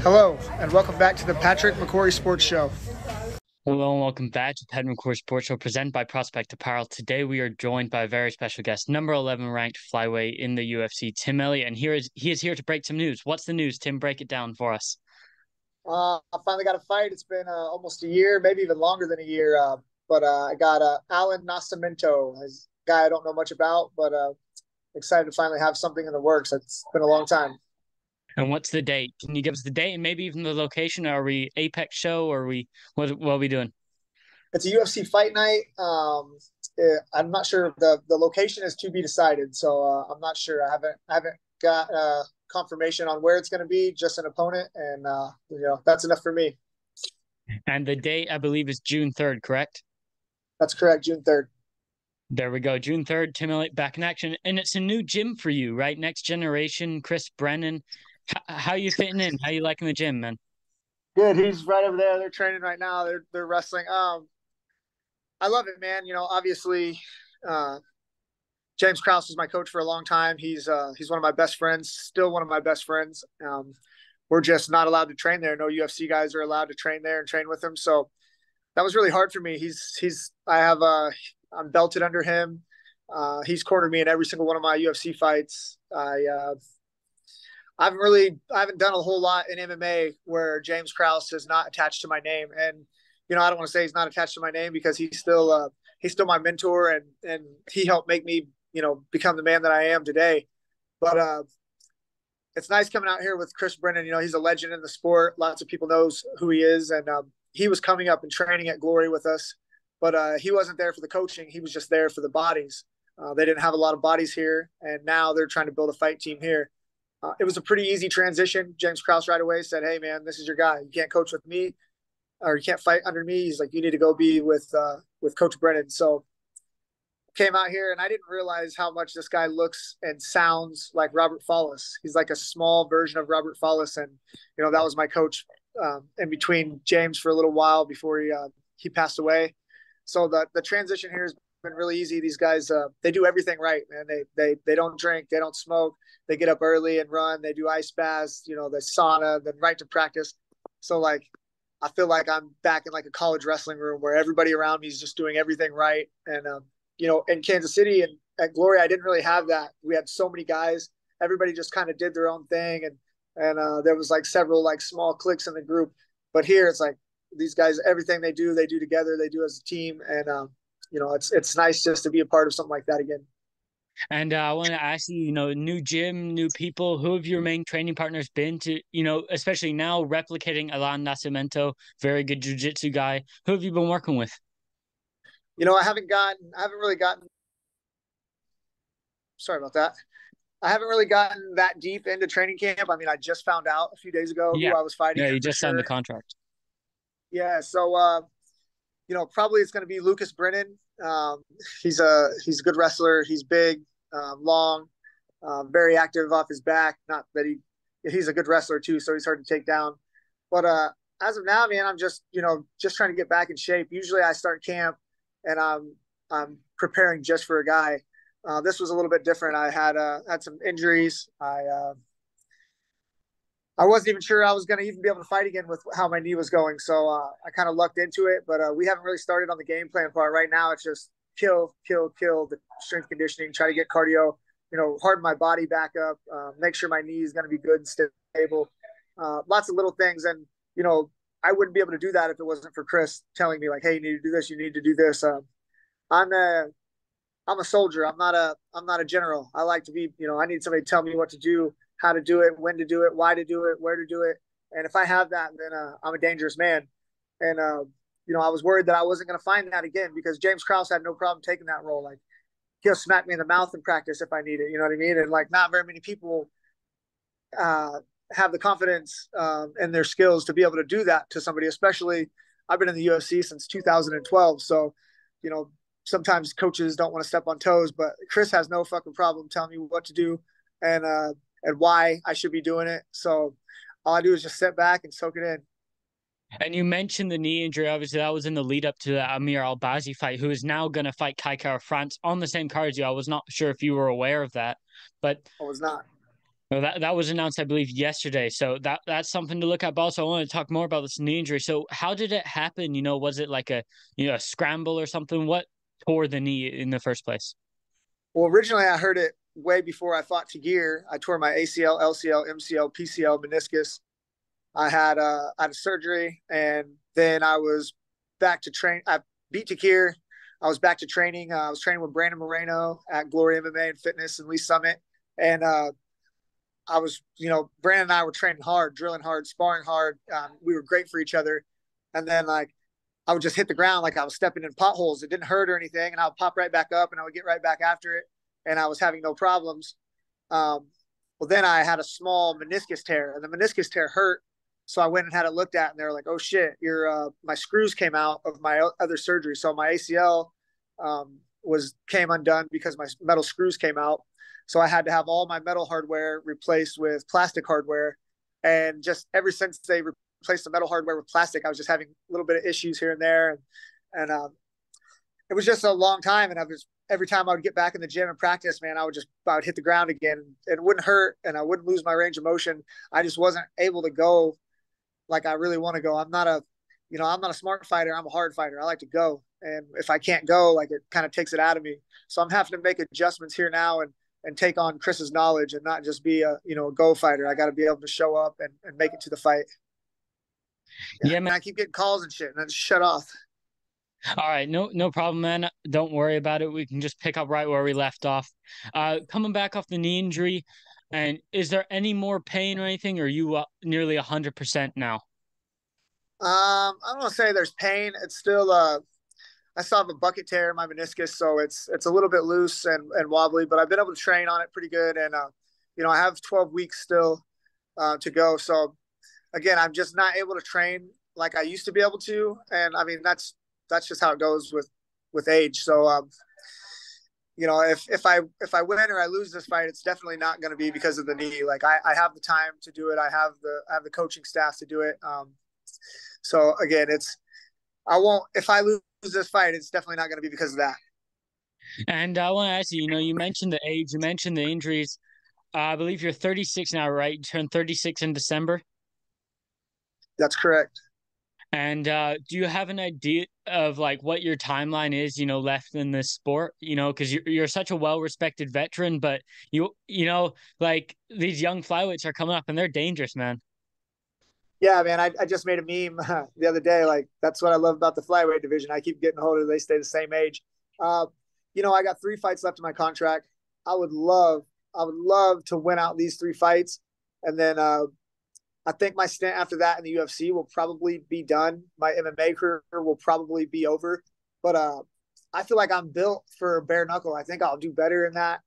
Hello, and welcome back to the Patrick McCory Sports Show. Hello and welcome back to the Patrick McCory Sports Show presented by Prospect Apparel. Today we are joined by a very special guest, number 11 ranked flyweight in the UFC, TIm Elliott, and he is here to break some news. What's the news, Tim? Break it down for us. I finally got a fight. It's been almost a year, maybe even longer than a year. But I got Alan Nascimento, a guy I don't know much about, but excited to finally have something in the works. It's been a long time. And what's the date? Can you give us the date and maybe even the location? Are we Apex show or what are we doing? It's a UFC fight night. I'm not sure. The location is to be decided, so I'm not sure. I haven't got confirmation on where it's going to be. Just an opponent, and that's enough for me. And the date, I believe, is June 3rd, correct? That's correct, June 3rd. There we go. June 3rd, TIm Elliott back in action. And it's a new gym for you, right? Next generation, Chris Brennan. How you fitting in? How you liking the gym, man? Good. He's right over there. They're training right now. They're wrestling. I love it, man. Obviously, James Krause was my coach for a long time. He's one of my best friends, still one of my best friends. We're just not allowed to train there. No UFC guys are allowed to train there and train with him. So that was really hard for me. I'm belted under him. He's cornered me in every single one of my UFC fights. I haven't done a whole lot in MMA where James Krause is not attached to my name. And, I don't want to say he's not attached to my name because he's still my mentor and he helped make me, become the man that I am today. But it's nice coming out here with Chris Brennan. He's a legend in the sport. Lots of people knows who he is. And he was coming up and training at Glory with us, but he wasn't there for the coaching. He was just there for the bodies. They didn't have a lot of bodies here. And now they're trying to build a fight team here. It was a pretty easy transition. James Krause right away said, "Hey, man, this is your guy. You can't coach with me, or you can't fight under me." He's like, "You need to go be with Coach Brennan." So came out here, and I didn't realize how much this guy looks and sounds like Robert Follis. He's like a small version of Robert Follis, and that was my coach in between James for a little while before he passed away. So the transition here has been really easy. These guys they do everything right, man. They don't drink, they don't smoke. They get up early and run. They do ice baths, the sauna, then right to practice. So I feel like I'm back in like a college wrestling room where everybody around me is just doing everything right. And, in Kansas City and at Glory, I didn't really have that. We had so many guys. Everybody just kind of did their own thing. And there was like several like small cliques in the group. But here it's like these guys, everything they do together, they do as a team. And, it's nice just to be a part of something like that again. And I want to ask you, new gym, new people, who have your main training partners been to, especially now replicating Alan Nascimento, very good jiu-jitsu guy. Who have you been working with? I haven't really gotten, sorry about that. I haven't really gotten that deep into training camp. I mean, I just found out a few days ago who I was fighting. Yeah, you just signed the contract. Yeah. So, probably it's going to be Lucas Brennan. He's a good wrestler. He's big, long, very active off his back. Not that he's a good wrestler too, so he's hard to take down. But as of now, man, I'm just trying to get back in shape. Usually I start camp and I'm preparing just for a guy. This was a little bit different. I had some injuries. I wasn't even sure I was going to even be able to fight again with how my knee was going. So I kind of lucked into it, but we haven't really started on the game plan part right now. It's just kill the strength conditioning, try to get cardio, harden my body back up, make sure my knee is going to be good and stable. Lots of little things. And, I wouldn't be able to do that if it wasn't for Chris telling me like, "Hey, you need to do this. You need to do this." I'm a soldier. I'm not a general. I like to be, I need somebody to tell me what to do, how to do it, when to do it, why to do it, where to do it. And if I have that, then I'm a dangerous man. And, I was worried that I wasn't going to find that again because James Krause had no problem taking that role. Like he'll smack me in the mouth in practice if I need it. You know what I mean? And like not very many people have the confidence and their skills to be able to do that to somebody, especially I've been in the UFC since 2012. So, sometimes coaches don't want to step on toes, but Chris has no fucking problem telling me what to do and why I should be doing it. So all I do is just sit back and soak it in. And you mentioned the knee injury. Obviously, that was in the lead up to the Amir Albazi fight, who is now going to fight Kai Kara France on the same card as you. I was not sure if you were aware of that, but I was not. well, that was announced, I believe, yesterday. So that's something to look at. But also, I want to talk more about this knee injury. So, how did it happen? Was it like a scramble or something? What tore the knee in the first place? Well, originally I heard it way before I fought Tagir. I tore my ACL, LCL, MCL, PCL, meniscus. I had a surgery, and then I was back to train. I beat Takir. I was back to training. I was training with Brandon Moreno at Glory MMA and Fitness and Lee Summit, and I was, Brandon and I were training hard, drilling hard, sparring hard. We were great for each other, and then like I would just hit the ground like I was stepping in potholes. It didn't hurt or anything, and I would pop right back up, and I would get right back after it, and I was having no problems. Well, then I had a small meniscus tear, and the meniscus tear hurt. So I went and had it looked at, and they were like, "Oh shit, your my screws came out of my other surgery." So my ACL was came undone because my metal screws came out. So I had to have all my metal hardware replaced with plastic hardware, and just ever since they replaced the metal hardware with plastic, I was just having a little bit of issues here and there, and it was just a long time. And I was every time I would get back in the gym and practice, man, I would hit the ground again. It wouldn't hurt, and I wouldn't lose my range of motion. I just wasn't able to go like I really want to go. I'm not a smart fighter. I'm a hard fighter. I like to go. And if I can't go, like it kind of takes it out of me. So I'm having to make adjustments here now and take on Chris's knowledge and not just be a go fighter. I got to be able to show up and make it to the fight. Yeah. Yeah, And man. I keep getting calls and shit and I just shut off. All right, no problem, man. Don't worry about it. We can just pick up right where we left off. Coming back off the knee injury, and is there any more pain or anything, or are you nearly 100% now? I don't want to say there's pain. It's still, I still have a bucket tear in my meniscus, so it's a little bit loose and wobbly, but I've been able to train on it pretty good. And I have 12 weeks still to go. So again, I'm just not able to train like I used to be able to, and I mean that's just how it goes with age. So if I win or I lose this fight, it's definitely not going to be because of the knee. Like I have the time to do it. I have the coaching staff to do it. So again, I won't if I lose this fight, it's definitely not going to be because of that. And I want to ask you, you mentioned the age, you mentioned the injuries. I believe you're 36 now, right? You turned 36 in December. That's correct. And do you have an idea of like what your timeline is, left in this sport? Because you're such a well-respected veteran, but like these young flyweights are coming up and they're dangerous, man. Yeah, man. I just made a meme the other day. Like that's what I love about the flyweight division. I keep getting a hold of. They stay the same age. Uh, I got 3 fights left in my contract. I would love, I would love to win out these 3 fights, and then I think my stint after that in the UFC will probably be done. My MMA career will probably be over, but I feel like I'm built for bare knuckle. I think I'll do better in that.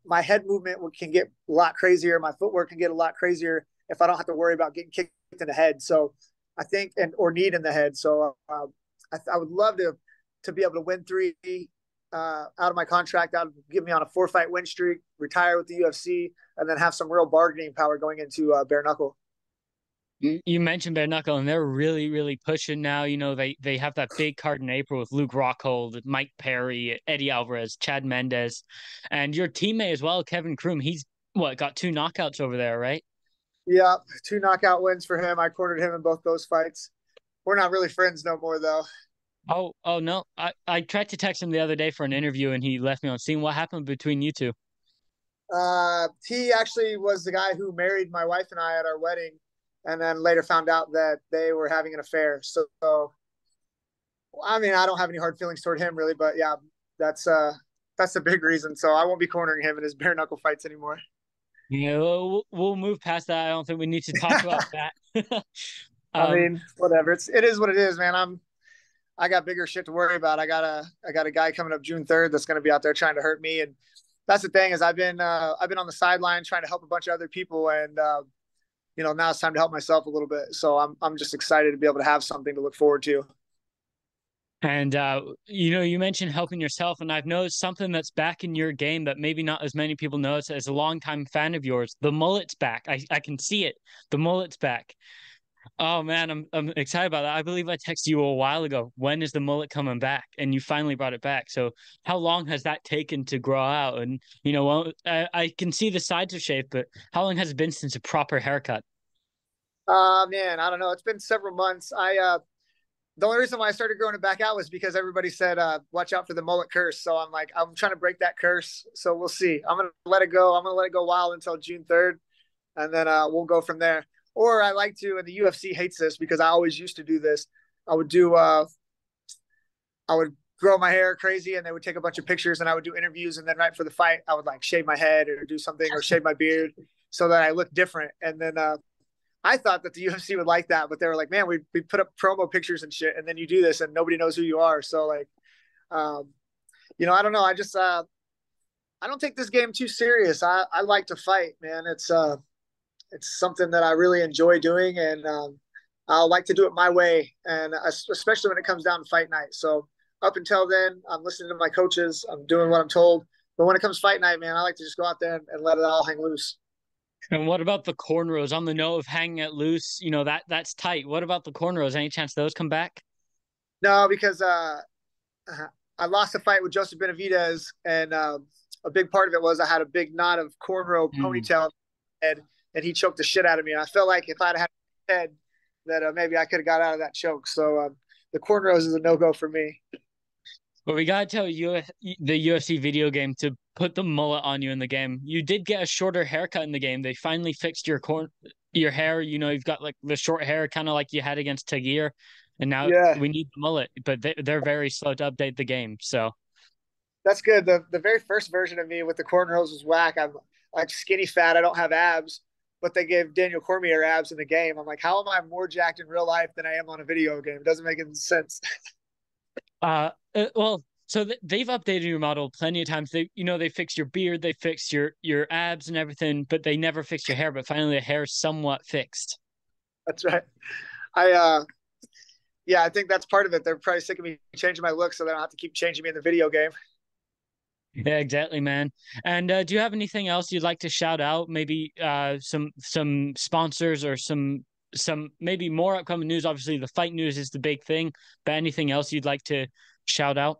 My head movement can get a lot crazier. My footwork can get a lot crazier if I don't have to worry about getting kicked in the head. So I think, or kneed in the head. So I would love to be able to win 3 out of my contract. That would give me on a 4-fight win streak, retire with the UFC, and then have some real bargaining power going into bare knuckle. You mentioned bare knuckle, and they're really, really pushing now. They have that big card in April with Luke Rockhold, Mike Perry, Eddie Alvarez, Chad Mendez, and your teammate as well, Kevin Kroom. He's got 2 knockouts over there, right? Yeah, 2 knockout wins for him. I cornered him in both those fights. We're not really friends no more, though. Oh no. I tried to text him the other day for an interview, and he left me on scene. What happened between you two? He actually was the guy who married my wife and I at our wedding, and then later found out that they were having an affair. So I mean, I don't have any hard feelings toward him really, but yeah, that's a big reason. So I won't be cornering him in his bare knuckle fights anymore. Yeah, we'll move past that. I don't think we need to talk about that. I um, mean, whatever. It is what it is, man. I got bigger shit to worry about. I got a guy coming up June 3rd that's going to be out there trying to hurt me, and that's the thing is I've been on the sideline trying to help a bunch of other people, and now it's time to help myself a little bit. So I'm just excited to be able to have something to look forward to. and you mentioned helping yourself, and I've noticed something that's back in your game that maybe not as many people notice. As a longtime fan of yours, the mullet's back. I can see it. The mullet's back. Oh man, I'm excited about that. I believe I texted you a while ago. When is the mullet coming back? And you finally brought it back. So how long has that taken to grow out? And well, I can see the sides are shaved, but how long has it been since a proper haircut? Man, I don't know. It's been several months. The only reason why I started growing it back out was because everybody said, watch out for the mullet curse. So I'm like, I'm trying to break that curse. So we'll see. I'm going to let it go. I'm going to let it go wild until June 3rd. And then we'll go from there. Or I like to, and the UFC hates this because I always used to do this. I would do, I would grow my hair crazy and they would take a bunch of pictures and I would do interviews. And then right for the fight, I would like shave my head or do something or shave my beard so that I look different. And then, I thought that the UFC would like that, but they were like, man, we put up promo pictures and shit, and then you do this and nobody knows who you are. So like, um, I don't know. I don't take this game too serious. I like to fight, man. It's something that I really enjoy doing, and I like to do it my way, and especially when it comes down to fight night. So up until then, I'm listening to my coaches. I'm doing what I'm told. But when it comes fight night, man, I like to just go out there and let it all hang loose. And what about the cornrows? On the note of hanging it loose, that's tight. What about the cornrows? Any chance those come back? No, because I lost a fight with Joseph Benavidez, and a big part of it was I had a big knot of cornrow Mm. ponytail head, and he choked the shit out of me. And I felt like if I'd had a head, that maybe I could have got out of that choke. So the cornrows is a no go for me. But we gotta tell you the UFC video game to put the mullet on you in the game. You did get a shorter haircut in the game. They finally fixed your hair. You've got like the short hair, kind of like you had against Tagir, and now Yeah, we need the mullet. But they're very slow to update the game. So that's good. The very first version of me with the cornrows was whack. I'm like skinny fat. I don't have abs, but they gave Daniel Cormier abs in the game. I'm like, how am I more jacked in real life than I am on a video game? It doesn't make any sense. well, so they've updated your model plenty of times. They fixed your beard, they fixed your abs and everything, but they never fixed your hair. But finally, the hair's somewhat fixed. That's right. I Yeah, I think that's part of it. They're probably sick of me changing my look, so they don't have to keep changing me in the video game. Yeah, exactly, man. And do you have anything else you'd like to shout out? Maybe some sponsors or some maybe more upcoming news. Obviously, the fight news is the big thing. But anything else you'd like to shout out?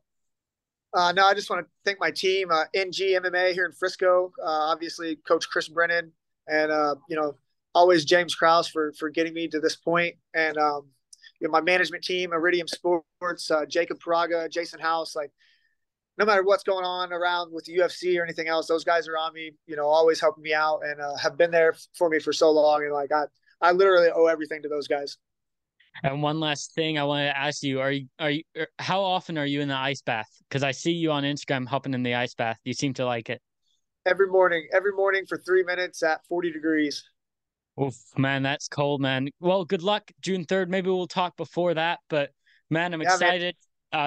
No, I just want to thank my team, NG MMA here in Frisco. Obviously, Coach Chris Brennan, and always James Krause for getting me to this point, and my management team, Iridium Sports, Jacob Paraga, Jason House. Like, no matter what's going on around with the UFC or anything else, those guys are on me. Always helping me out and have been there for me for so long. And like I literally owe everything to those guys. And one last thing I wanted to ask you, how often are you in the ice bath? Because I see you on Instagram hopping in the ice bath. You seem to like it. Every morning for 3 minutes at 40 degrees. Oof, man, that's cold, man. Well, good luck June 3rd. Maybe we'll talk before that, but man, I'm Yeah, man. excited.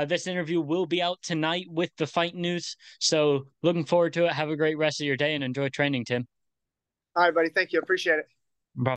This interview will be out tonight with the fight news. So looking forward to it. Have a great rest of your day and enjoy training, Tim. All right, buddy. Thank you. Appreciate it. Bye.